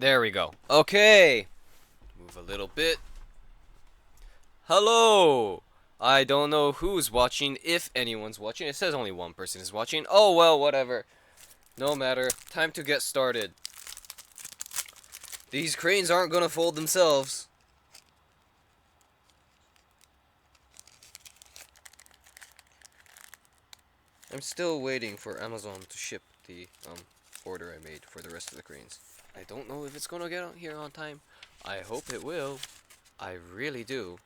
There we go. Okay. Move a little bit. Hello. I don't know who's watching, if anyone's watching. It says only one person is watching. Oh well, whatever. No matter. Time to get started. These cranes aren't gonna fold themselves. I'm still waiting for Amazon to ship the order I made for the rest of the cranes. I don't know if it's gonna get out here on time. I hope it will. I really do.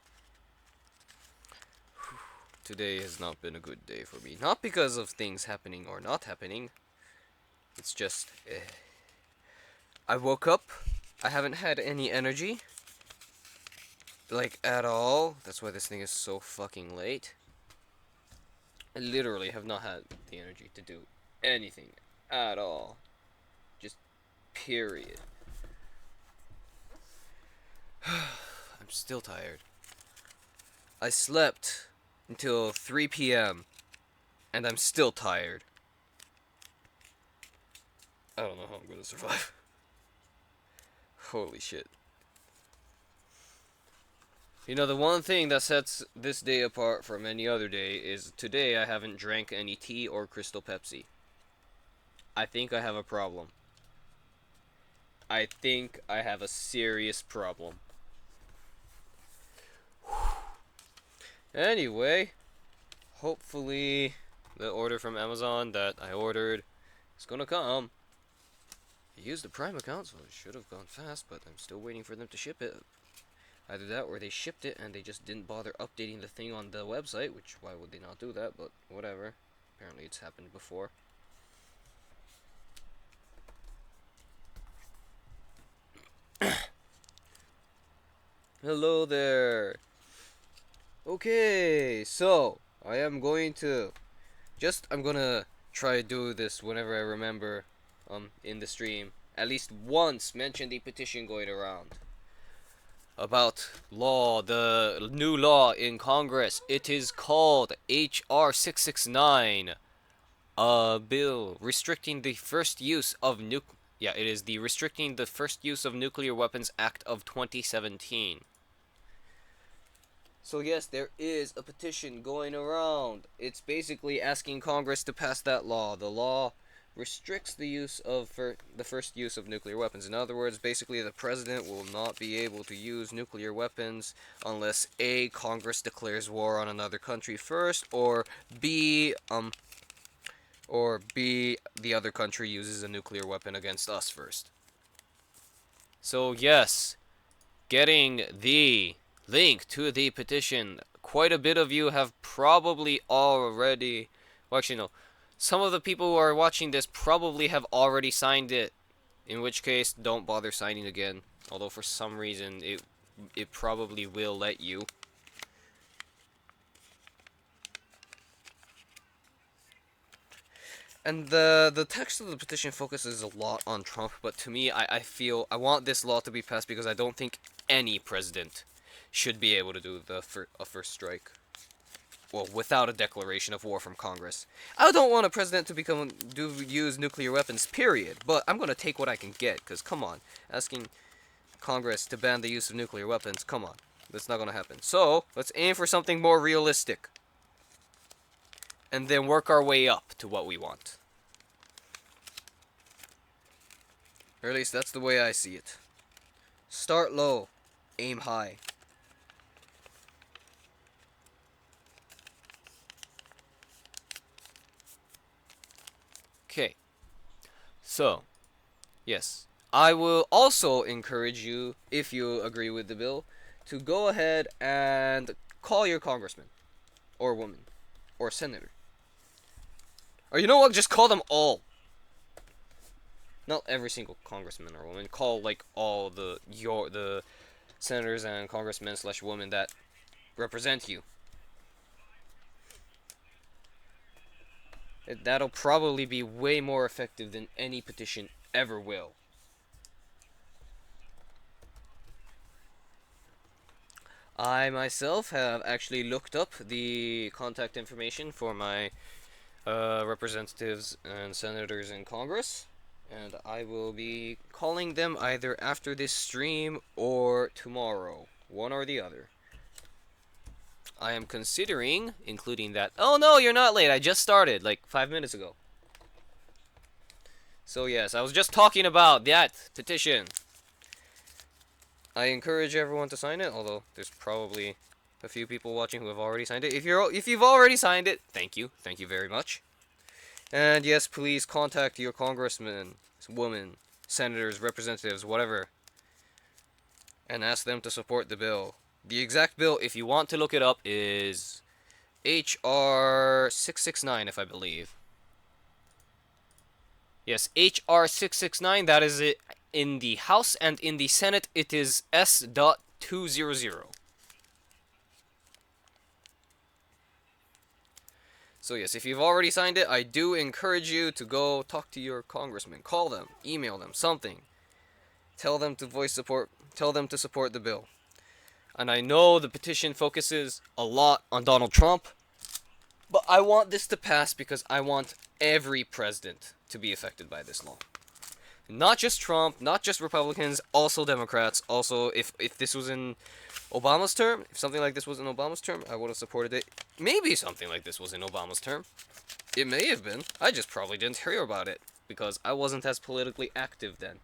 Today has not been a good day for me. Not because of things happening or not happening. It's just, I woke up. I haven't had any energy. Like, at all. That's why this thing is so fucking late. I literally have not had the energy to do anything at all. Just, period. I'm still tired. I slept until 3 p.m. and I'm still tired. I don't know how I'm gonna survive. Holy shit. You know, the one thing that sets this day apart from any other day is today I haven't drank any tea or Crystal Pepsi. I think I have a problem. I think I have a serious problem. Anyway, hopefully the order from Amazon that I ordered is gonna come. I used the Prime account, so it should have gone fast, but I'm still waiting for them to ship it. Either that or they shipped it and they just didn't bother updating the thing on the website, which why would they not do that, but whatever. Apparently it's happened before. Hello there. Okay, so I am going to I'm gonna try to do this whenever I remember in the stream. At least once mention the petition going around about the new law in Congress. It is called HR 669, a bill restricting the first use of it is the Restricting the First Use of Nuclear Weapons Act of 2017. So yes, there is a petition going around. It's basically asking Congress to pass that law. The law restricts the use of the first use of nuclear weapons. In other words, basically the president will not be able to use nuclear weapons unless A, Congress declares war on another country first, or B, the other country uses a nuclear weapon against us first. So yes, getting the link to the petition. Quite a bit of you have probably already. Well, actually, no. Some of the people who are watching this probably have already signed it. In which case, don't bother signing again. Although for some reason, it probably will let you. And the text of the petition focuses a lot on Trump, but to me, I feel I want this law to be passed because I don't think any president should be able to do a first strike. Well, without a declaration of war from Congress. I don't want a president to use nuclear weapons, period. But I'm gonna take what I can get, because come on. Asking Congress to ban the use of nuclear weapons, come on. That's not gonna happen. So, let's aim for something more realistic. And then work our way up to what we want. Or at least that's the way I see it. Start low, aim high. Okay. So, yes. I will also encourage you, if you agree with the bill, to go ahead and call your congressman, or woman, or senator. Or you know what? Just call them all. Not every single congressman or woman. Call like all the senators and congressmen slash women that represent you. That'll probably be way more effective than any petition ever will. I myself have actually looked up the contact information for my representatives and senators in Congress, and I will be calling them either after this stream or tomorrow, one or the other. I am considering including that. Oh no, you're not late. I just started like 5 minutes ago. So yes, I was just talking about that petition. I encourage everyone to sign it, although there's probably a few people watching who have already signed it. If you've already signed it, thank you very much. And yes, please contact your congressmen, women, senators, representatives, whatever, and ask them to support the bill. The exact bill, if you want to look it up, is HR 669, if I believe. Yes, HR 669. That is it in the House, and in the Senate it is S.200. So yes, if you've already signed it, I do encourage you to go talk to your congressman. Call them, email them, something. Tell them to voice support. Tell them to support the bill. And I know the petition focuses a lot on Donald Trump, but I want this to pass because I want every president to be affected by this law. Not just Trump, not just Republicans, also Democrats. Also, if this was in Obama's term, if something like this was in Obama's term, I would have supported it. Maybe something like this was in Obama's term. It may have been. I just probably didn't hear about it because I wasn't as politically active then.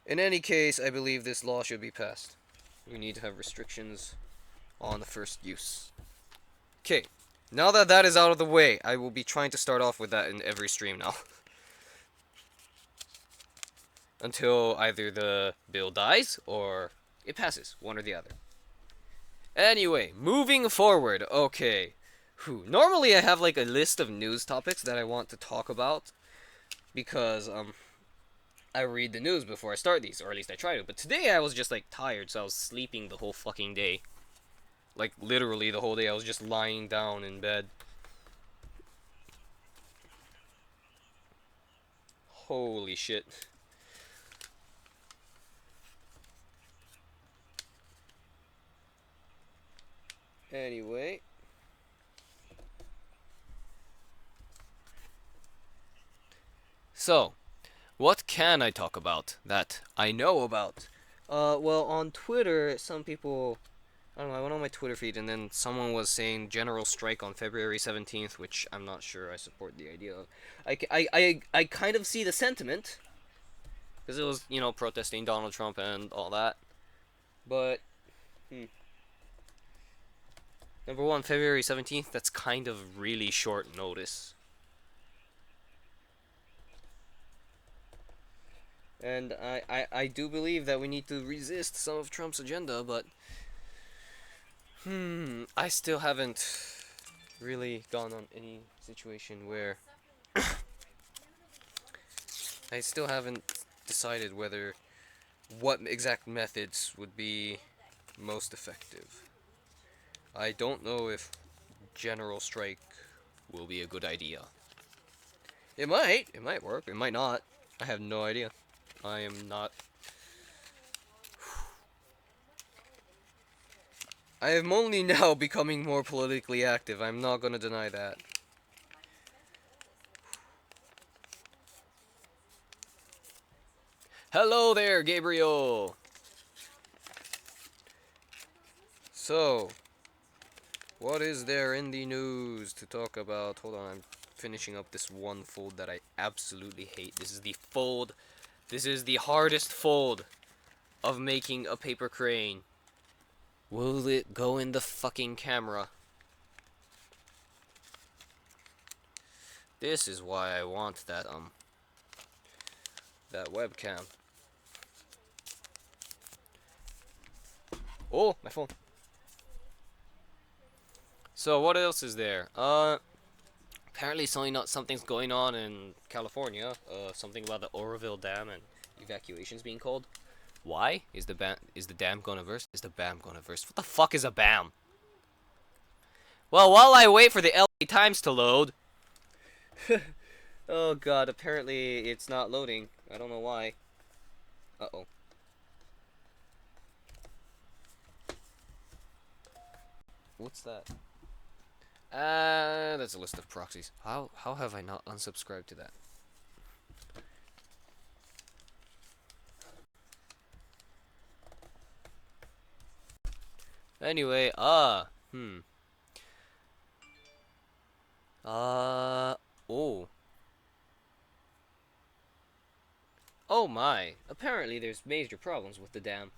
In any case, I believe this law should be passed. We need to have restrictions on the first use. Okay, now that that is out of the way, I will be trying to start off with that in every stream now. Until either the bill dies or it passes, one or the other. Anyway, moving forward, okay. Normally I have like a list of news topics that I want to talk about because, I read the news before I start these, or at least I try to. But today I was just like tired, so I was sleeping the whole fucking day. Like literally the whole day I was just lying down in bed. Holy shit. Anyway. So, what can I talk about that I know about? Well, on Twitter, some people... I don't know, I went on my Twitter feed and then someone was saying general strike on February 17th, which I'm not sure I support the idea of. I kind of see the sentiment, because it was, protesting Donald Trump and all that. But, number one, February 17th, that's kind of really short notice. And I do believe that we need to resist some of Trump's agenda, but I still haven't really gone on any situation where I still haven't decided what exact methods would be most effective. I don't know if general strike will be a good idea. It might work, it might not. I have no idea. I am not... I am only now becoming more politically active. I'm not gonna deny that. Hello there, Gabriel! So, what is there in the news to talk about? Hold on, I'm finishing up this one fold that I absolutely hate. This is the fold... This is the hardest fold of making a paper crane. Will it go in the fucking camera? This is why I want that webcam. Oh, my phone. So what else is there? Apparently something's going on in California. Something about the Oroville Dam and evacuations being called. Why? Is the dam gonna burst? Is the BAM gonna burst? What the fuck is a BAM? Well, while I wait for the LA Times to load. Oh god, apparently it's not loading. I don't know why. Uh-oh. What's that? That's a list of proxies. How have I not unsubscribed to that? Anyway, oh. Oh my. Apparently there's major problems with the dam.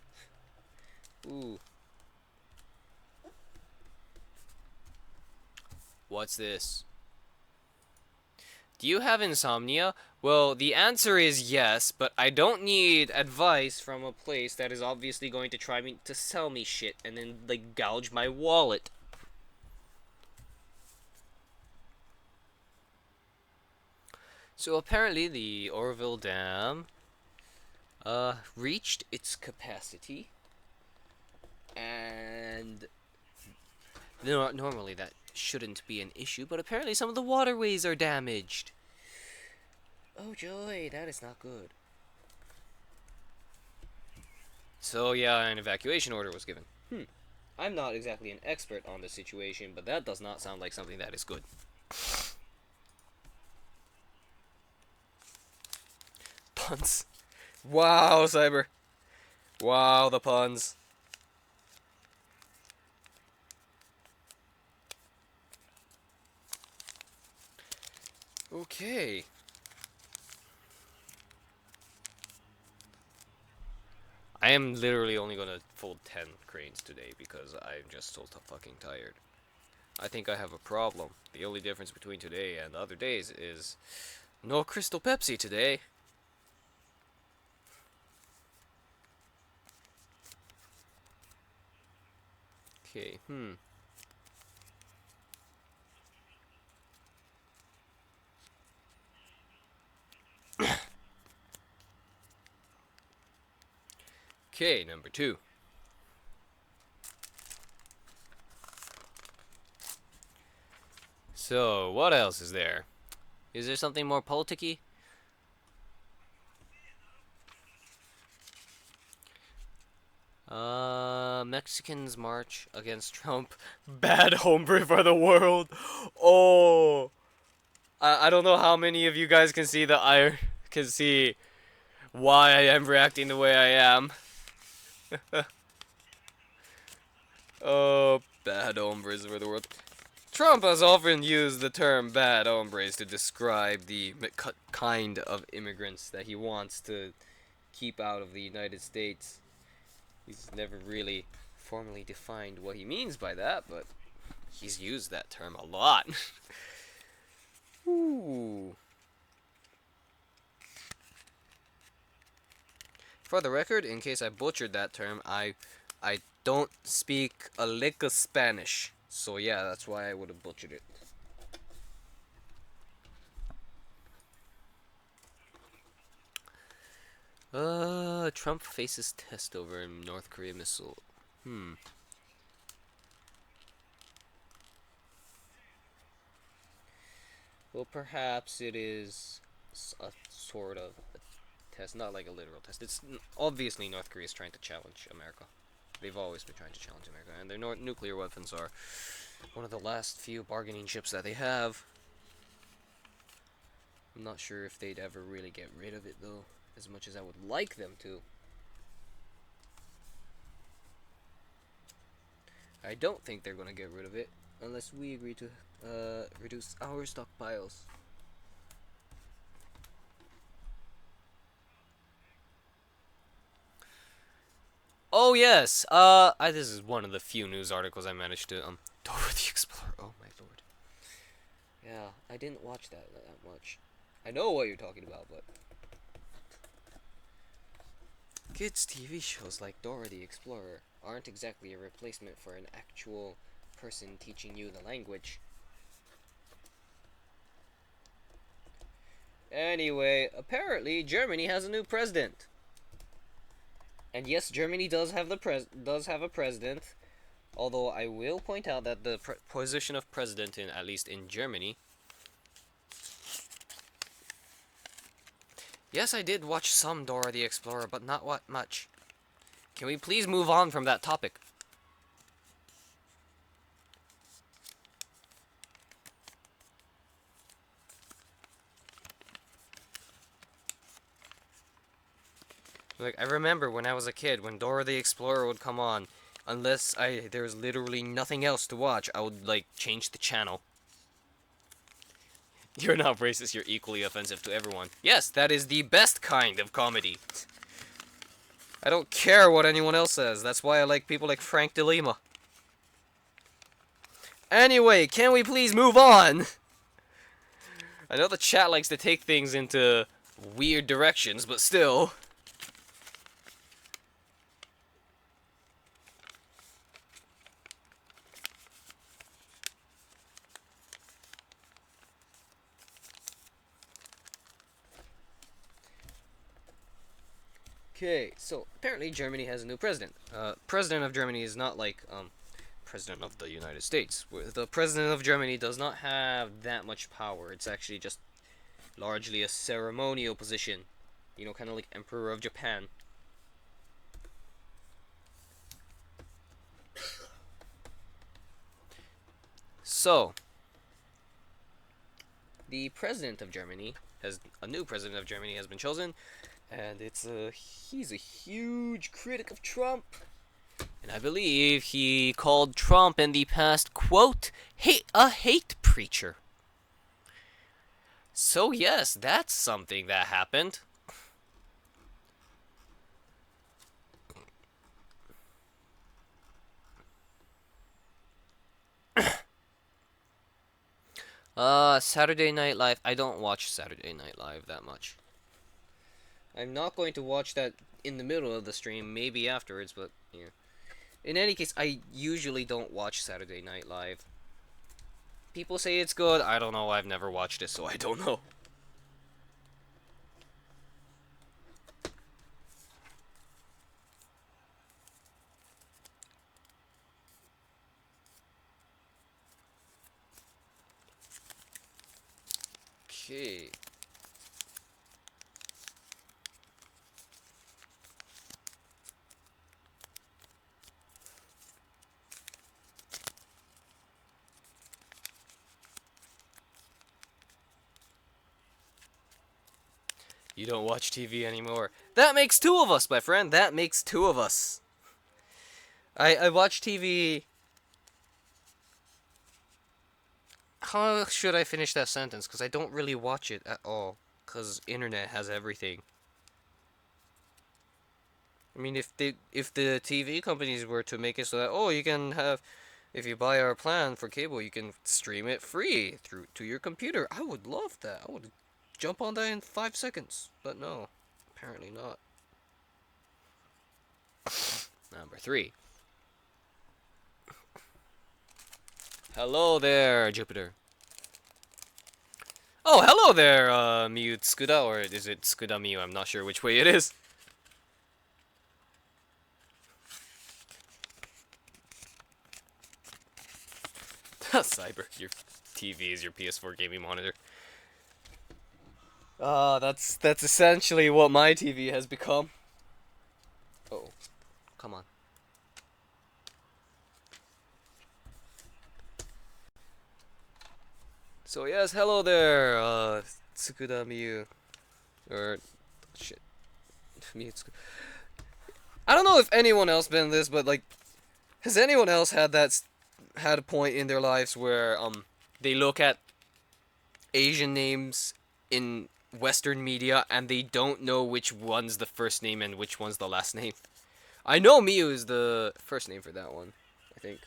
Ooh. What's this? Do you have insomnia? Well, the answer is yes, but I don't need advice from a place that is obviously going to try to sell me shit and then, like, gouge my wallet. So apparently the Oroville Dam, reached its capacity, and normally that shouldn't be an issue, but apparently some of the waterways are damaged. Oh joy, that is not good. So yeah, an evacuation order was given. I'm not exactly an expert on the situation, but that does not sound like something that is good. Puns. Wow, Cyber. Wow, the puns. Okay. I am literally only gonna fold 10 cranes today because I'm just so fucking tired. I think I have a problem. The only difference between today and other days is no Crystal Pepsi today. Okay, Okay, number 2. So, what else is there? Is there something more politicky? Mexicans march against Trump. Bad hombre for the world. Oh, I don't know how many of you guys can see can see why I am reacting the way I am. Oh, bad hombres for the world. Trump has often used the term bad hombres to describe the kind of immigrants that he wants to keep out of the United States. He's never really formally defined what he means by that, but he's used that term a lot. Ooh. For the record, in case I butchered that term, I don't speak a lick of Spanish. So yeah, that's why I would have butchered it. Trump faces test over North Korea missile. Well, perhaps it is a sort of a test, not like a literal test. It's obviously North Korea is trying to challenge America. They've always been trying to challenge America, and their nuclear weapons are one of the last few bargaining chips that they have. I'm not sure if they'd ever really get rid of it, though, as much as I would like them to. I don't think they're gonna get rid of it, unless we agree to reduce our stockpiles. Oh yes, this is one of the few news articles I managed to Dora the Explorer. Oh my lord. Yeah, I didn't watch that much. I know what you're talking about, but kids' TV shows like Dora the Explorer aren't exactly a replacement for an actual person teaching you the language. Anyway, apparently Germany has a new president. And yes, Germany does have a president. Although I will point out that the position of president, at least in Germany. Yes, I did watch some Dora the Explorer, but not much. Can we please move on from that topic? Like, I remember when I was a kid, when Dora the Explorer would come on, unless there was literally nothing else to watch, I would, like, change the channel. You're not racist, you're equally offensive to everyone. Yes, that is the best kind of comedy. I don't care what anyone else says, that's why I like people like Frank DeLima. Anyway, can we please move on? I know the chat likes to take things into weird directions, but still. Okay, so apparently Germany has a new president. President of Germany is not like president of the United States. The president of Germany does not have that much power. It's actually just largely a ceremonial position. You know, kind of like Emperor of Japan. So, the president of Germany has a new president of Germany has been chosen, and he's a huge critic of Trump. And I believe he called Trump in the past, quote, a hate preacher. So yes, that's something that happened. Saturday Night Live. I don't watch Saturday Night Live that much. I'm not going to watch that in the middle of the stream, maybe afterwards, but yeah. In any case, I usually don't watch Saturday Night Live. People say it's good. I don't know. I've never watched it, so I don't know. Okay. You don't watch TV anymore. That makes two of us, my friend. That makes two of us. I watch TV. How should I finish that sentence? Because I don't really watch it at all. Because internet has everything. I mean, if the TV companies were to make it so that, oh, you can have, if you buy our plan for cable, you can stream it free through to your computer. I would love that. I would jump on that in 5 seconds. But no, apparently not. Number 3. Hello there, Jupiter. Oh, hello there, Miyu Tsukuda, or is it Tsukuda Miyu? I'm not sure which way it is. Cyber, your TV is your PS4 gaming monitor. That's essentially what my TV has become. Oh, come on. So yes, hello there, Tsukuda Miyu. Or, shit. Miyu Tsukuda. I don't know if anyone else been this, but like, has anyone else had a point in their lives where, they look at Asian names in Western media and they don't know which one's the first name and which one's the last name? I know Miyu is the first name for that one, I think.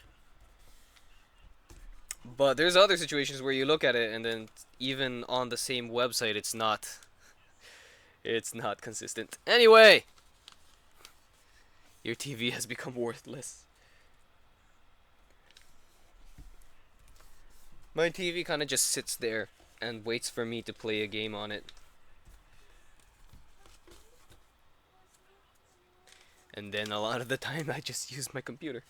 But there's other situations where you look at it and then even on the same website it's not consistent. Anyway, your TV has become worthless. My TV kind of just sits there and waits for me to play a game on it. And then a lot of the time I just use my computer.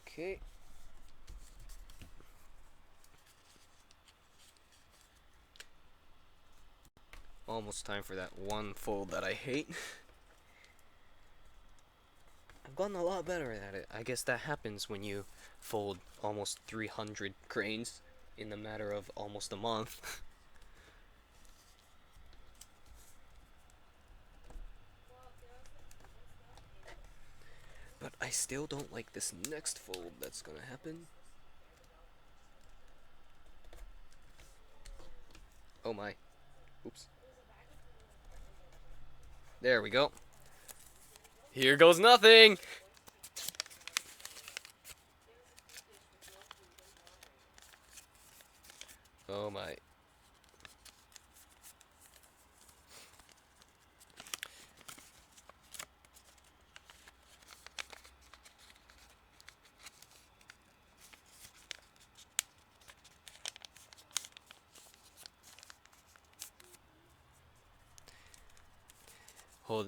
Okay. Almost time for that one fold that I hate. I'm gotten a lot better at it. I guess that happens when you fold almost 300 cranes in the matter of almost a month. But I still don't like this next fold that's gonna happen. Oh my. Oops. There we go. Here goes nothing! Oh my.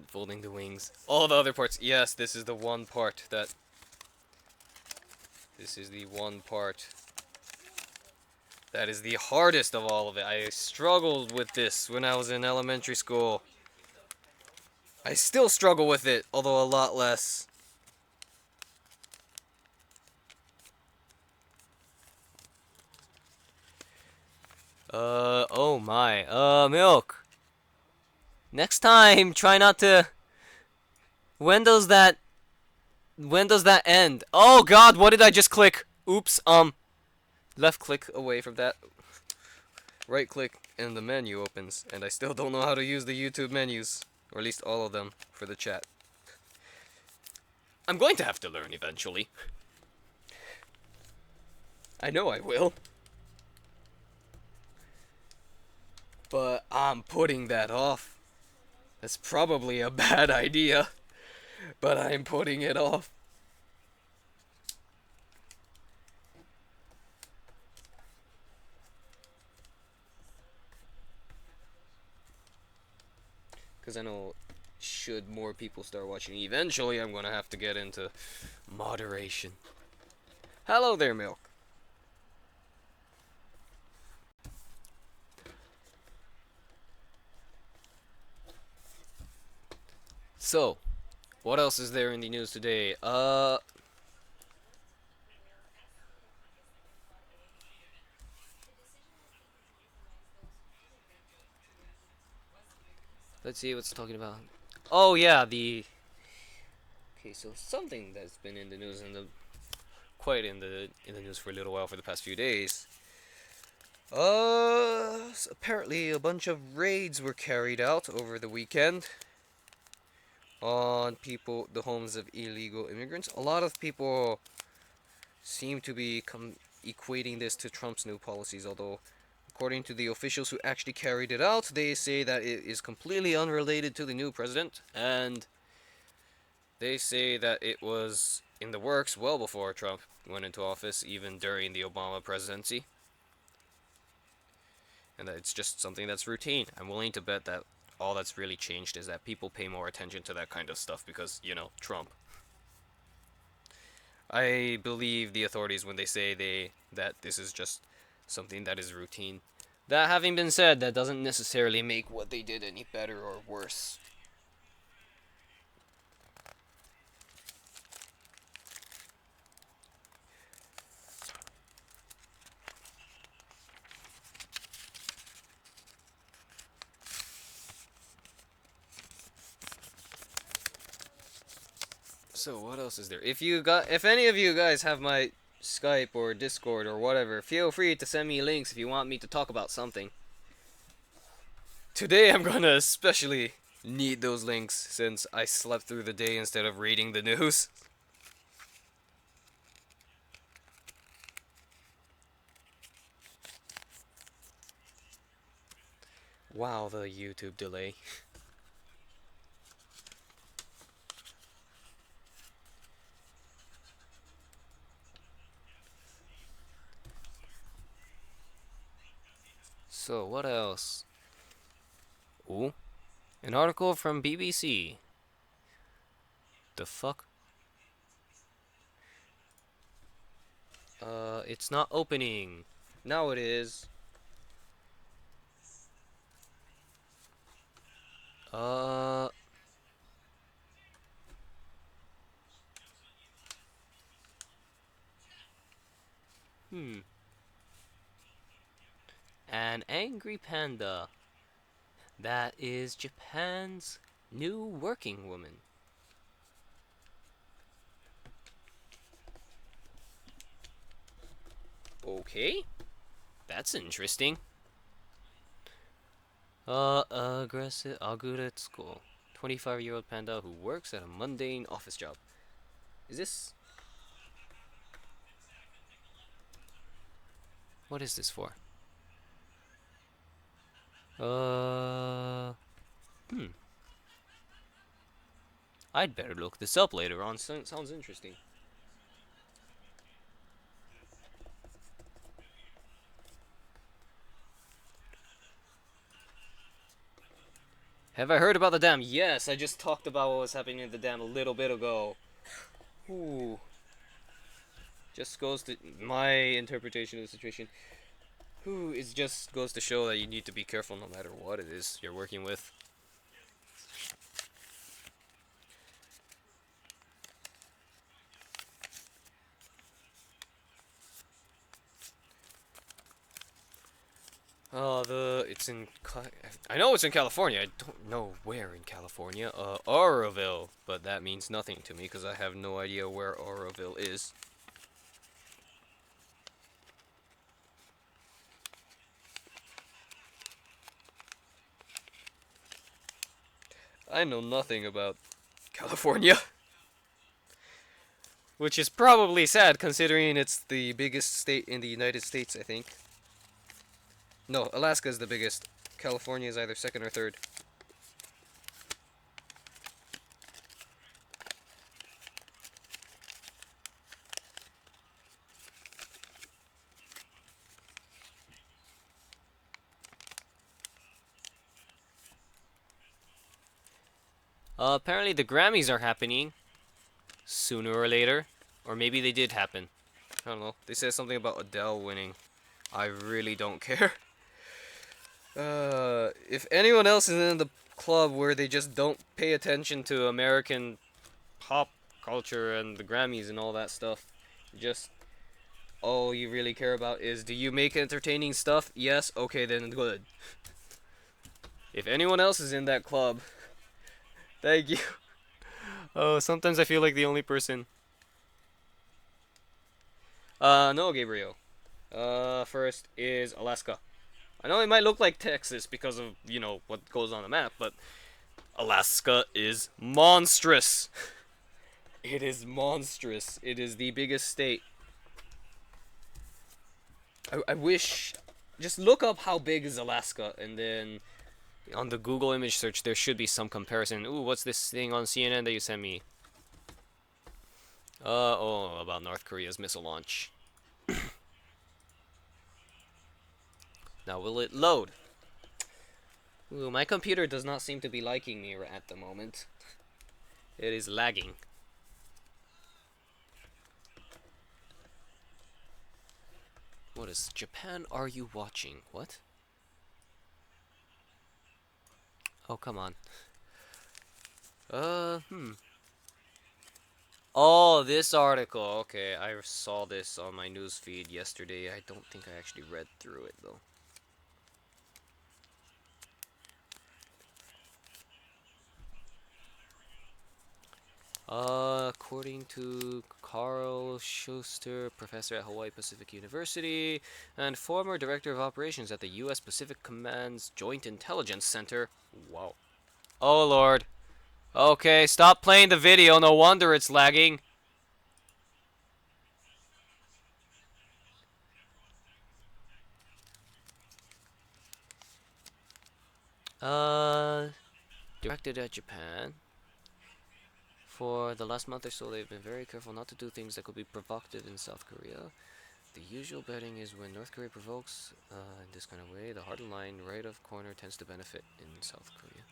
Folding the wings. All the other parts. Yes, this is the one part that... This is the one part that is the hardest of all of it. I struggled with this when I was in elementary school. I still struggle with it, although a lot less. Oh my. Milk. Next time, try not to... When does that end? Oh god, what did I just click? Oops, left click away from that. Right click and the menu opens, and I still don't know how to use the YouTube menus. Or at least all of them, for the chat. I'm going to have to learn eventually. I know I will. But I'm putting that off. That's probably a bad idea. But I'm putting it off. Because I know, should more people start watching, eventually I'm gonna have to get into moderation. Hello there, Milk. So, what else is there in the news today? Let's see what's talking about. Oh yeah, okay, so something that's been in the news quite in the news for a little while for the past few days. Apparently a bunch of raids were carried out over the weekend on the homes of illegal immigrants. A lot of people seem to be equating this to Trump's new policies, although according to the officials who actually carried it out, they say that it is completely unrelated to the new president, and they say that it was in the works well before Trump went into office, even during the Obama presidency, and that it's just something that's routine. I'm willing to bet that all that's really changed is that people pay more attention to that kind of stuff because, you know, Trump. I believe the authorities when they say that this is just something that is routine. That having been said, that doesn't necessarily make what they did any better or worse. So what else is there? If any of you guys have my Skype or Discord or whatever, feel free to send me links if you want me to talk about something. Today I'm gonna especially need those links since I slept through the day instead of reading the news. Wow, the YouTube delay. So, what else? Ooh, an article from BBC. The fuck? It's not opening. Now it is. Uh... Hmm. An angry panda. That is Japan's new working woman. Okay, that's interesting. Aggressive, good at school. 25-year-old panda who works at a mundane office job. Is this... What is this for? Uh... Hmm. I'd better look this up later on. Sounds interesting. Have I heard about the dam? Yes, I just talked about what was happening in the dam a little bit ago. Ooh. Just goes to my interpretation of the situation. Ooh, it just goes to show that you need to be careful no matter what it is you're working with. It's in, I know it's in California. I don't know where in California. Oroville, but that means nothing to me because I have no idea where Oroville is. I know nothing about California. Which is probably sad considering it's the biggest state in the United States, I think. No, Alaska is the biggest. California is either second or third. Apparently the Grammys are happening sooner or later. Or maybe they did happen. I don't know. They said something about Adele winning. I really don't care. If anyone else is in the club where they just don't pay attention to American pop culture and the Grammys and all that stuff, just all you really care about is, do you make entertaining stuff? Yes? Okay, then good. If anyone else is in that club, thank you. Oh, sometimes I feel like the only person. No, Gabriel. First is Alaska. I know it might look like Texas because of, what goes on the map, but Alaska is monstrous. It is monstrous. It is the biggest state. I wish. Just look up how big is Alaska, and then on the Google image search, there should be some comparison. Ooh, what's this thing on CNN that you sent me? About North Korea's missile launch. Now, will it load? Ooh, my computer does not seem to be liking me at the moment. It is lagging. What is Japan are you watching? What? Oh, come on. Oh, this article. Okay, I saw this on my news feed yesterday. I don't think I actually read through it, though. According to Carl Schuster, professor at Hawaii Pacific University and former director of operations at the U.S. Pacific Command's Joint Intelligence Center. Wow. Oh, Lord. Okay, stop playing the video. No wonder it's lagging. Uh, Directed at Japan. For the last month or so, they've been very careful not to do things that could be provocative in South Korea. The usual betting is when North Korea provokes in this kind of way, the hard line right of corner tends to benefit in South Korea.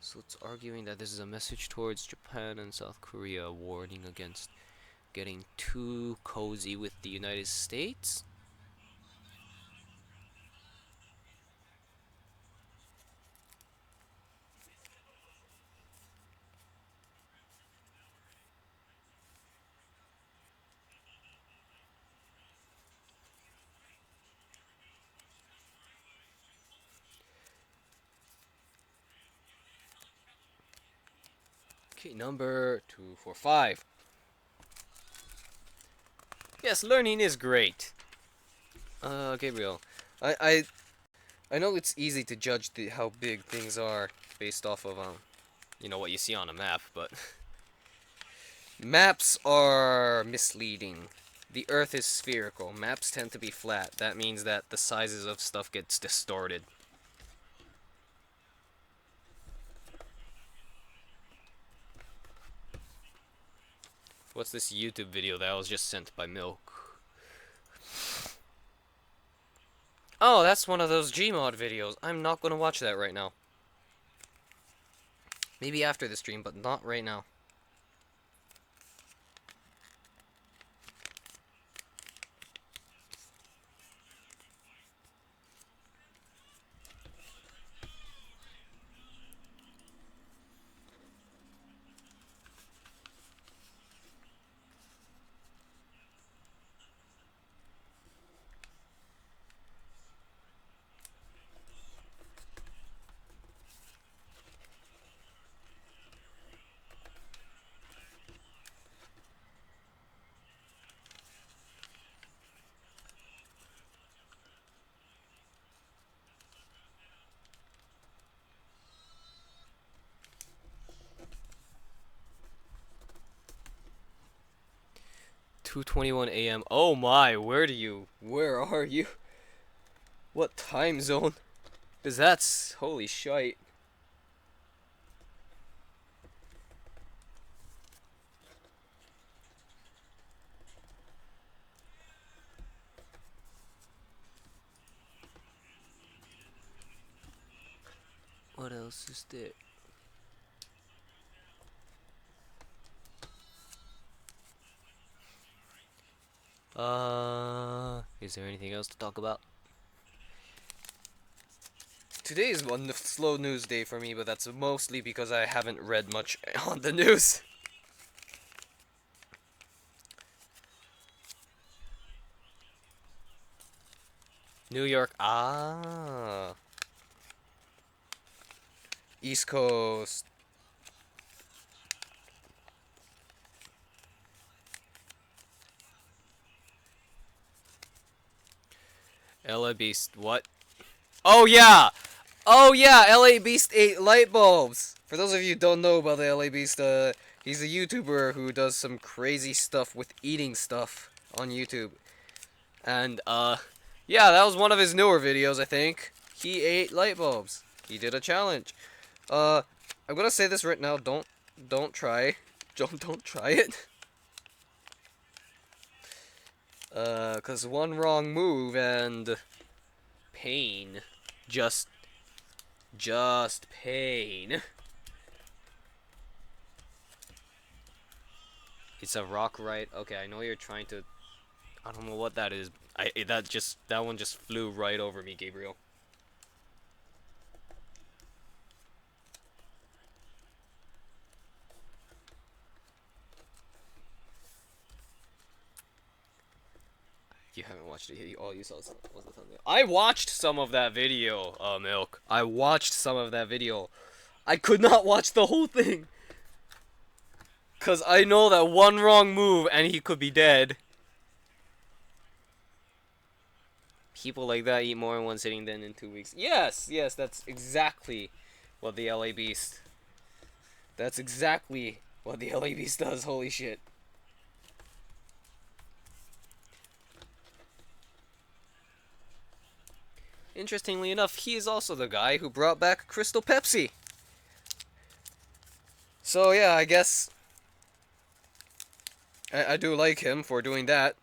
So it's arguing that this is a message towards Japan and South Korea, warning against getting too cozy with the United States. Okay, number 245. Yes, learning is great. Gabriel, I I I know it's easy to judge how big things are based off of what you see on a map, but maps are misleading. The Earth is spherical. Maps tend to be flat. That means that the sizes of stuff gets distorted. What's this YouTube video that was just sent by Milk? Oh, that's one of those Gmod videos. I'm not gonna watch that right now. Maybe after the stream, but not right now. "2:21 a.m. Oh my, where are you? What time zone? Cause that's holy shite. What else is there? Is there anything else to talk about? Today is one slow news day for me, but that's mostly because I haven't read much on the news. New York, East Coast. LA Beast, what? Oh yeah! Oh yeah, LA Beast ate light bulbs! For those of you who don't know about the LA Beast, he's a YouTuber who does some crazy stuff with eating stuff on YouTube. And, yeah, that was one of his newer videos, I think. He ate light bulbs. He did a challenge. I'm gonna say this right now, don't try. Don't try it. Cause one wrong move and pain. Just pain. It's a rock, right? Okay, I know you're trying to. I don't know what that is. That one just flew right over me, Gabriel. You haven't watched it. All you saw was the thumbnail. I watched some of that video, Milk. I watched some of that video. I could not watch the whole thing. Cause I know that one wrong move and he could be dead. People like that eat more in one sitting than in 2 weeks. Yes, that's exactly what the LA Beast. That's exactly what the LA Beast does. Holy shit. Interestingly enough, he is also the guy who brought back Crystal Pepsi. So yeah, I guess I do like him for doing that.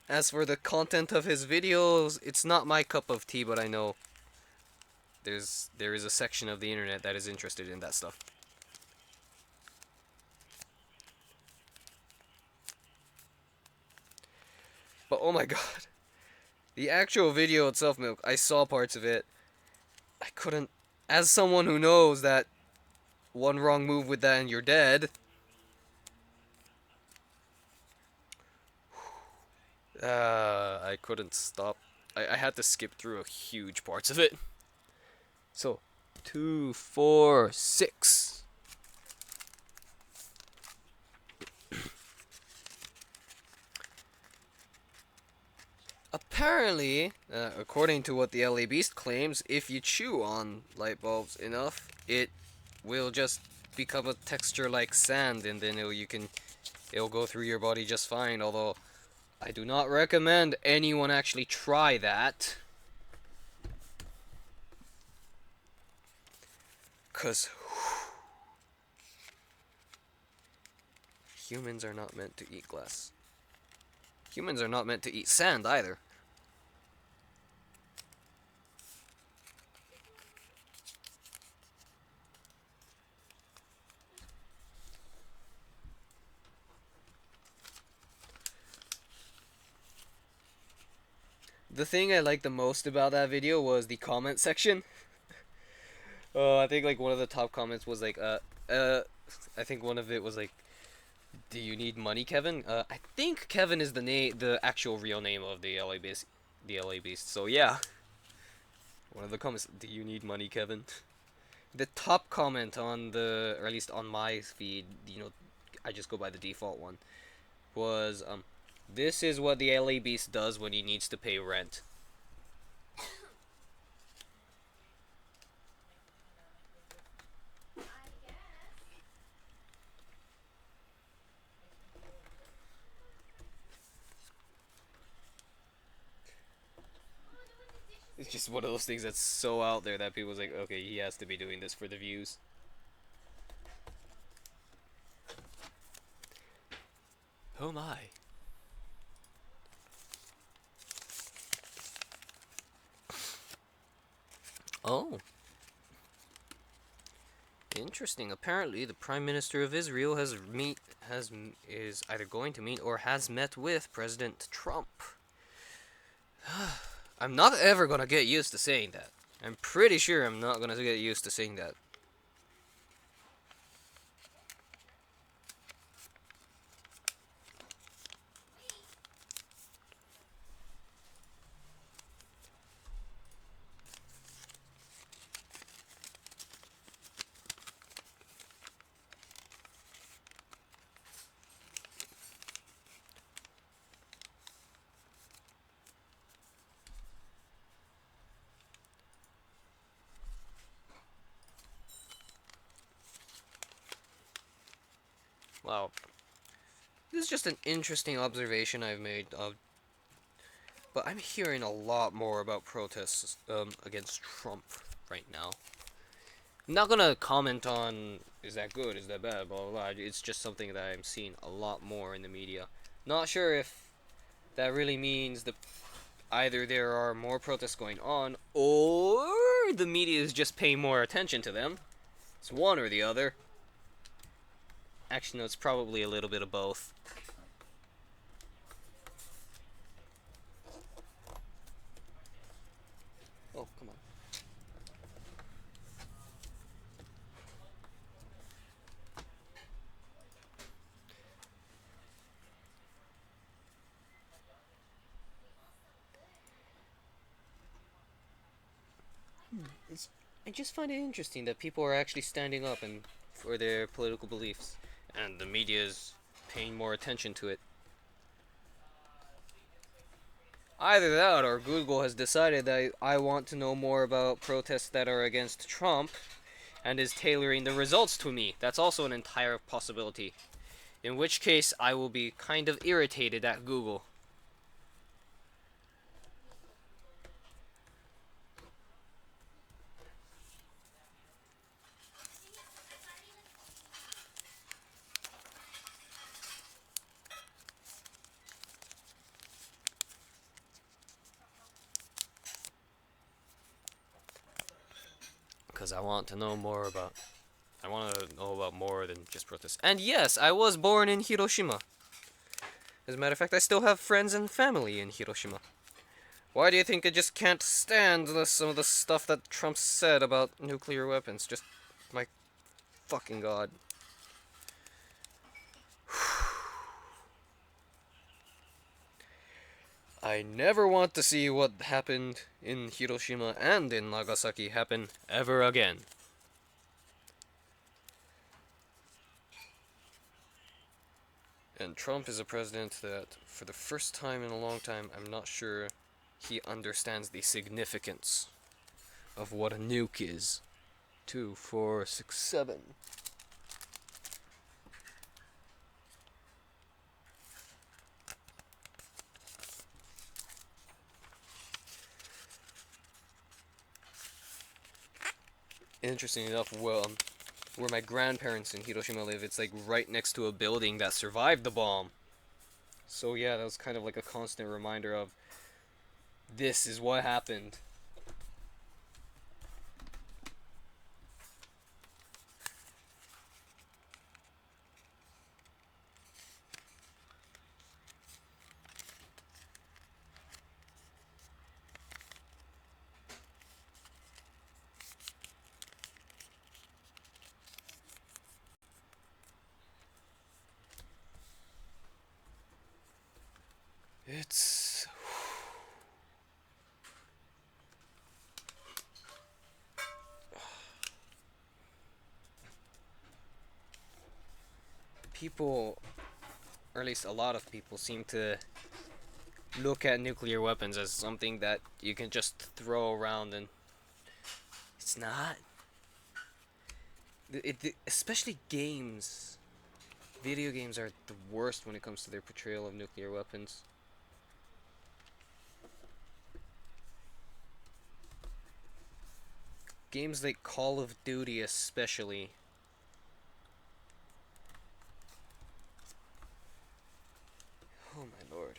As for the content of his videos, it's not my cup of tea, but I know there is a section of the internet that is interested in that stuff. But oh my god. The actual video itself, Milk, I saw parts of it. I couldn't. As someone who knows that one wrong move with that and you're dead. I couldn't stop. I had to skip through a huge parts of it. So, 2, 4, 6. Apparently, according to what the LA Beast claims, if you chew on light bulbs enough, it will just become a texture like sand, and then it'll go through your body just fine. Although I do not recommend anyone actually try that, cause humans are not meant to eat glass. Humans are not meant to eat sand either. The thing I liked the most about that video was the comment section. Oh, I think like one of the top comments was like, I think one of it was like, "Do you need money, Kevin?" I think Kevin is the actual real name of the LA Beast, the LA Beast. So yeah, one of the comments, "Do you need money, Kevin?" The top comment on or at least on my feed, I just go by the default one, was "This is what the LA Beast does when he needs to pay rent." It's just one of those things that's so out there that people's like, okay, he has to be doing this for the views. Oh my. Oh, interesting. Apparently, the Prime Minister of Israel is either going to meet or has met with President Trump. I'm not ever gonna get used to saying that. I'm pretty sure I'm not gonna get used to saying that. Wow. This is just an interesting observation I've made but I'm hearing a lot more about protests against Trump right now. I'm not gonna comment on is that good, is that bad, blah blah blah. It's just something that I'm seeing a lot more in the media. Not sure if that really means either there are more protests going on or the media is just paying more attention to them. It's one or the other. Actually, no, it's probably a little bit of both. Oh, come on. I just find it interesting that people are actually standing up and for their political beliefs, and the media is paying more attention to it. Either that, or Google has decided that I want to know more about protests that are against Trump, and is tailoring the results to me. That's also an entire possibility. In which case, I will be kind of irritated at Google. Because I want to know more about. I want to know about more than just protests. And yes, I was born in Hiroshima. As a matter of fact, I still have friends and family in Hiroshima. Why do you think I just can't stand some of the stuff that Trump said about nuclear weapons? Just, my fucking god. I never want to see what happened in Hiroshima and in Nagasaki happen ever again. And Trump is a president that, for the first time in a long time, I'm not sure he understands the significance of what a nuke is. 2, 4, 6, 7. Interesting enough, well, where my grandparents in Hiroshima live, it's like right next to a building that survived the bomb. So yeah, that was kind of like a constant reminder of this is what happened. It's people, or at least a lot of people, seem to look at nuclear weapons as something that you can just throw around, and it's not. Especially games. Video games are the worst when it comes to their portrayal of nuclear weapons. Games like Call of Duty, especially. Oh my lord.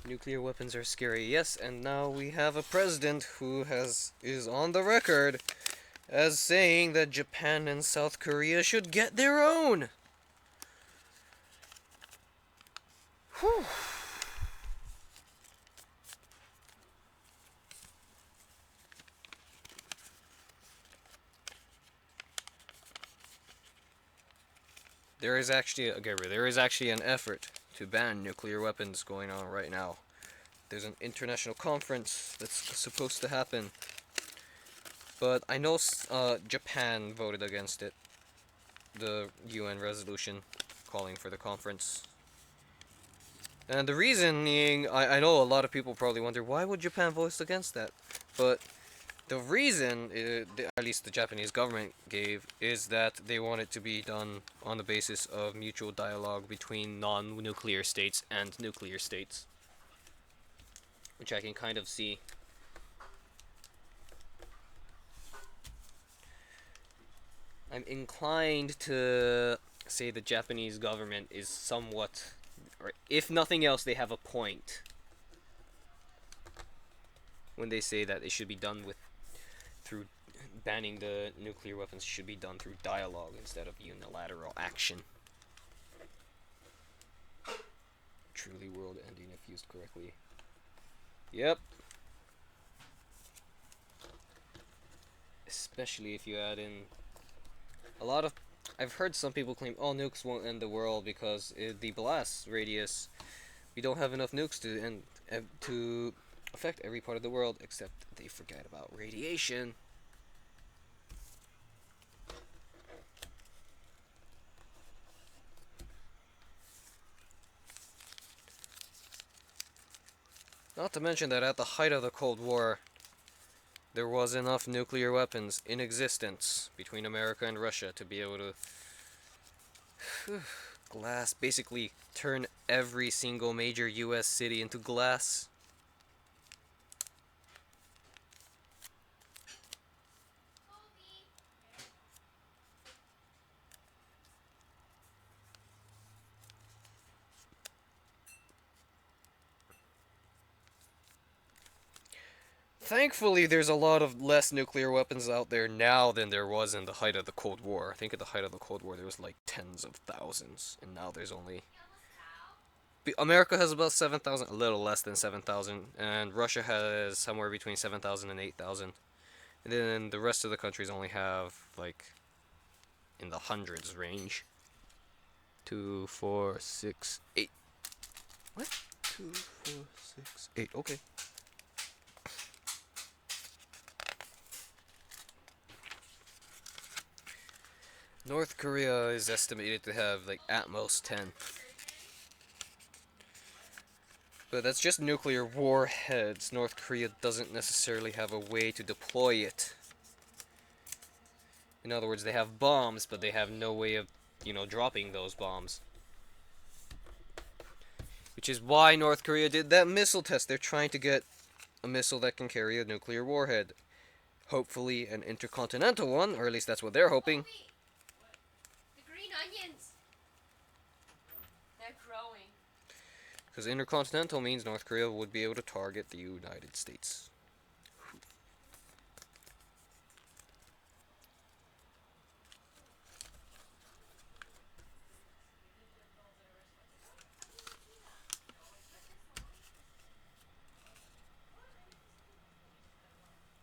Nuclear weapons are scary, yes, and now we have a president who is on the record as saying that Japan and South Korea should get their own. Whew. There is actually an effort to ban nuclear weapons going on right now. There's an international conference that's supposed to happen, but I know Japan voted against it. The UN resolution calling for the conference. And the reasoning, I know a lot of people probably wonder, why would Japan vote against that? But the reason, at least the Japanese government gave, is that they want it to be done on the basis of mutual dialogue between non-nuclear states and nuclear states. Which I can kind of see. I'm inclined to say the Japanese government is somewhat, or if nothing else, they have a point when they say that it should be done through banning the nuclear weapons should be done through dialogue instead of unilateral action. Truly world ending if used correctly. Yep. Especially if you add in a lot of... I've heard some people claim, oh, nukes won't end the world because the blast radius, we don't have enough nukes to affect every part of the world, except they forget about radiation. Not to mention that at the height of the Cold War, there was enough nuclear weapons in existence between America and Russia to be able to basically turn every single major US city into glass. Thankfully, there's a lot of less nuclear weapons out there now than there was in the height of the Cold War. I think at the height of the Cold War there was like tens of thousands, and now there's only... America has about 7,000, a little less than 7,000, and Russia has somewhere between 7,000 and 8,000. And then the rest of the countries only have, like, in the hundreds range. 2, 4, 6, 8. What? 2, 4, 6, 8. Okay. North Korea is estimated to have like at most 10. But that's just nuclear warheads. North Korea doesn't necessarily have a way to deploy it. In other words, they have bombs, but they have no way of, dropping those bombs. Which is why North Korea did that missile test. They're trying to get a missile that can carry a nuclear warhead. Hopefully an intercontinental one, or at least that's what they're hoping. The green onions. They're growing. Because intercontinental means North Korea would be able to target the United States.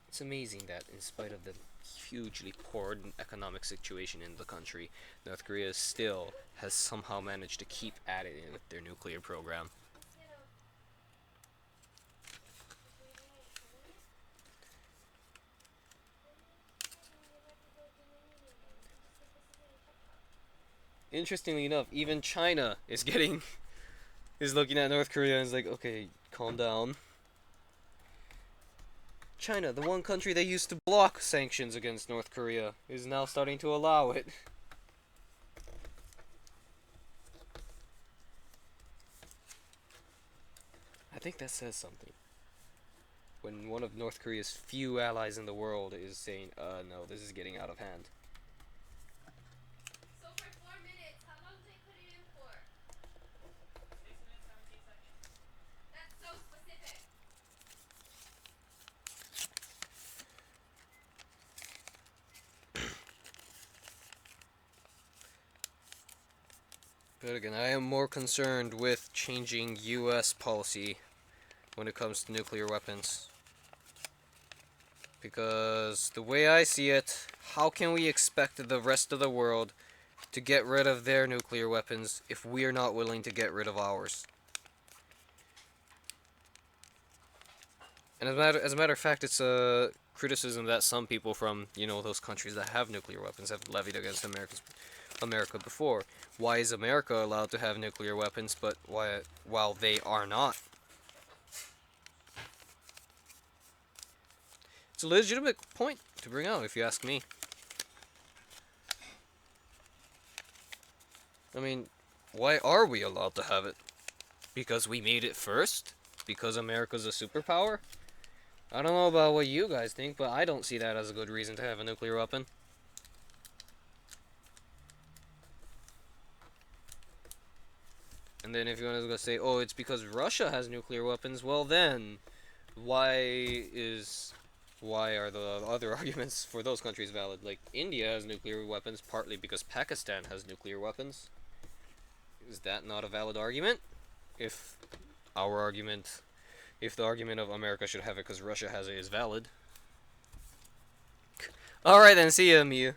It's amazing that, in spite of the hugely poor economic situation in the country, North Korea still has somehow managed to keep at it with their nuclear program. Interestingly enough, even China is looking at North Korea and is like, okay, calm down. China, the one country that used to block sanctions against North Korea, is now starting to allow it. I think that says something. When one of North Korea's few allies in the world is saying, no, this is getting out of hand. So for 4 minutes, how long did they put it in for? 6 minutes, 17 seconds. That's so specific. But again, I am more concerned with changing US policy when it comes to nuclear weapons. Because the way I see it, how can we expect the rest of the world to get rid of their nuclear weapons if we're not willing to get rid of ours? And as a matter of fact, it's a criticism that some people from, those countries that have nuclear weapons have levied against America before. Why is America allowed to have nuclear weapons, but while they are not? It's a legitimate point to bring out, if you ask me. I mean, why are we allowed to have it? Because we made it first? Because America's a superpower? I don't know about what you guys think, but I don't see that as a good reason to have a nuclear weapon. And then if you want to go say, oh, it's because Russia has nuclear weapons, well then, why are the other arguments for those countries valid? Like, India has nuclear weapons partly because Pakistan has nuclear weapons. Is that not a valid argument? If the argument of America should have it because Russia has it is valid. Alright then, see ya, Mew.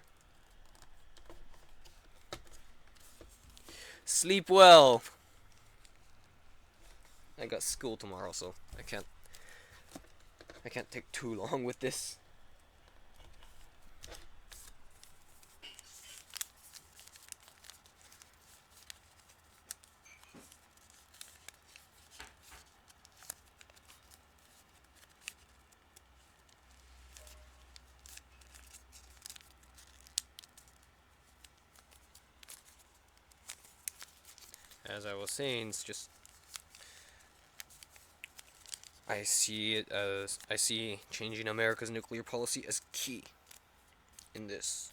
Sleep well. I got school tomorrow, so I can't take too long with this. As I was saying, it's just I see changing America's nuclear policy as key in this.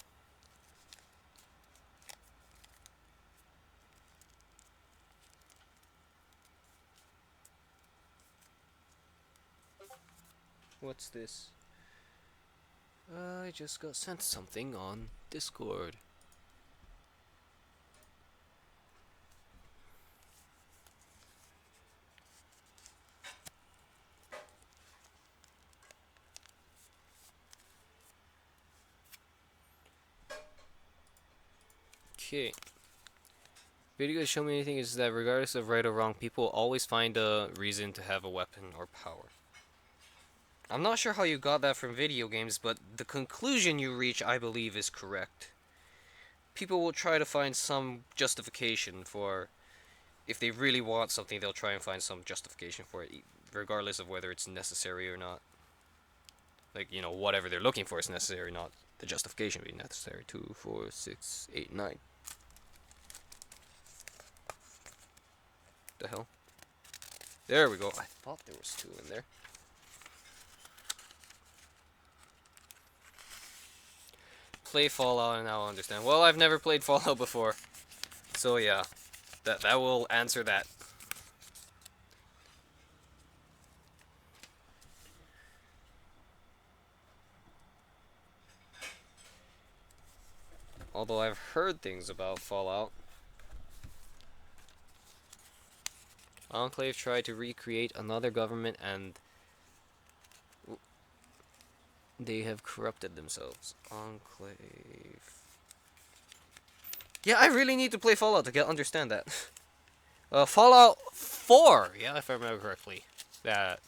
What's this? I just got sent something on Discord. Okay. Video games show me anything is that regardless of right or wrong, people always find a reason to have a weapon or power. I'm not sure how you got that from video games, but the conclusion you reach, I believe, is correct. People will try to find some justification for, if they really want something, they'll try and find some justification for it, regardless of whether it's necessary or not. Like, whatever they're looking for is necessary, not the justification being necessary. 2, 4, 6, 8, 9. The hell? There we go. I thought there was 2 in there. Play Fallout and I'll understand. Well, I've never played Fallout before. So yeah, that will answer that. Although I've heard things about Fallout. Enclave tried to recreate another government and they have corrupted themselves. Enclave. Yeah, I really need to play Fallout to understand that. Fallout 4, yeah, if I remember correctly. That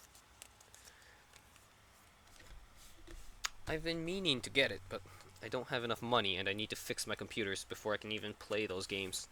I've been meaning to get it, but I don't have enough money and I need to fix my computers before I can even play those games.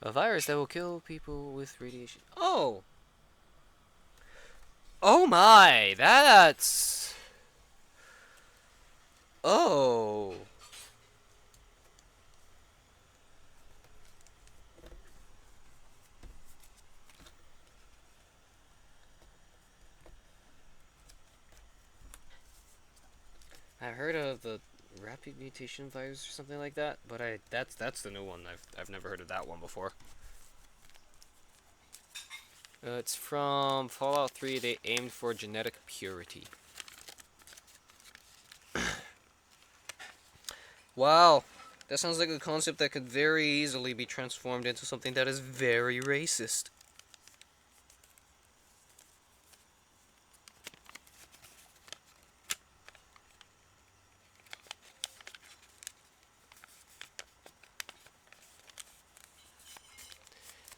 A virus that will kill people with radiation. Oh! Oh my! That's... Oh! I heard of the rapid mutation virus or something like that, but that's the new one. I've never heard of that one before. It's from Fallout 3. They aimed for genetic purity. Wow, that sounds like a concept that could very easily be transformed into something that is very racist.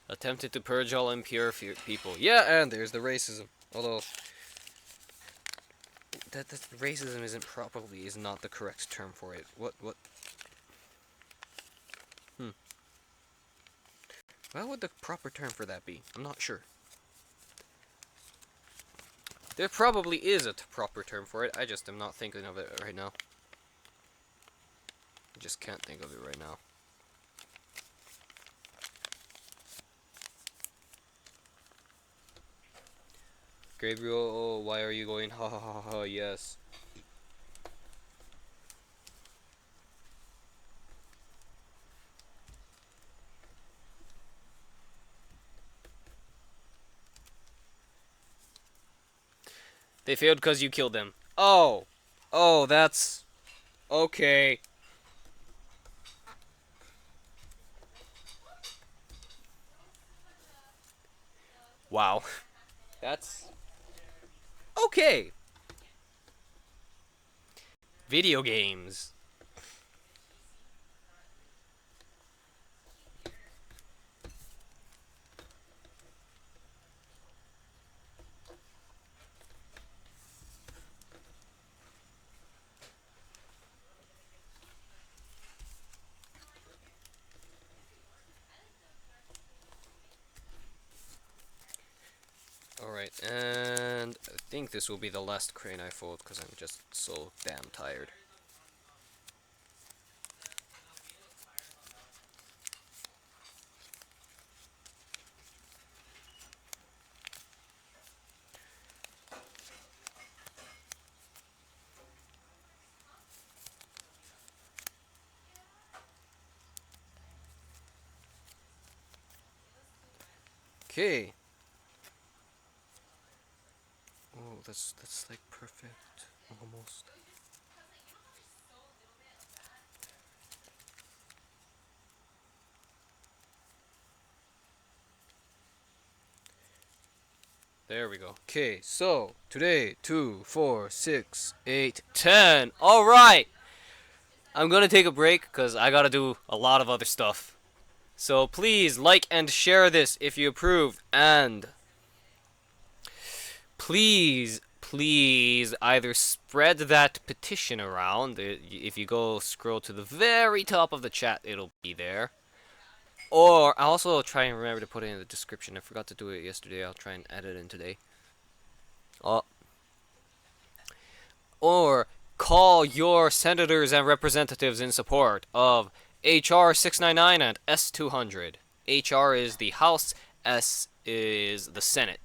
Attempted to purge all impure people. Yeah, and there's the racism. Although that racism is not the correct term for it. What? What would the proper term for that be? I'm not sure. There probably is a proper term for it. I just am not thinking of it right now. I just can't think of it right now. Gabriel, why are you going? Ha ha ha ha, yes. They failed because you killed them. Oh! Oh, that's... Okay. Wow. That's... Okay. Video games. Alright, and I think this will be the last crane I fold because I'm just so damn tired. Okay. Oh, that's like perfect. Almost. There we go. Okay, so today 2, 4, 6, 8, 10. All right. I'm gonna take a break because I gotta do a lot of other stuff. So please like and share this if you approve, and please either spread that petition around. If you go scroll to the very top of the chat, it'll be there. Or I'll also try and remember to put it in the description. I forgot to do it yesterday. I'll try and edit it in today. Uh, or call your senators and representatives in support of HR 699 and S 200. HR is the House, S is the Senate.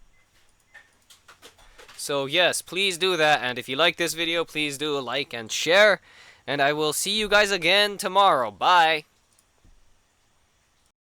So yes, please do that, and if you like this video, please do like and share, and I will see you guys again tomorrow. Bye!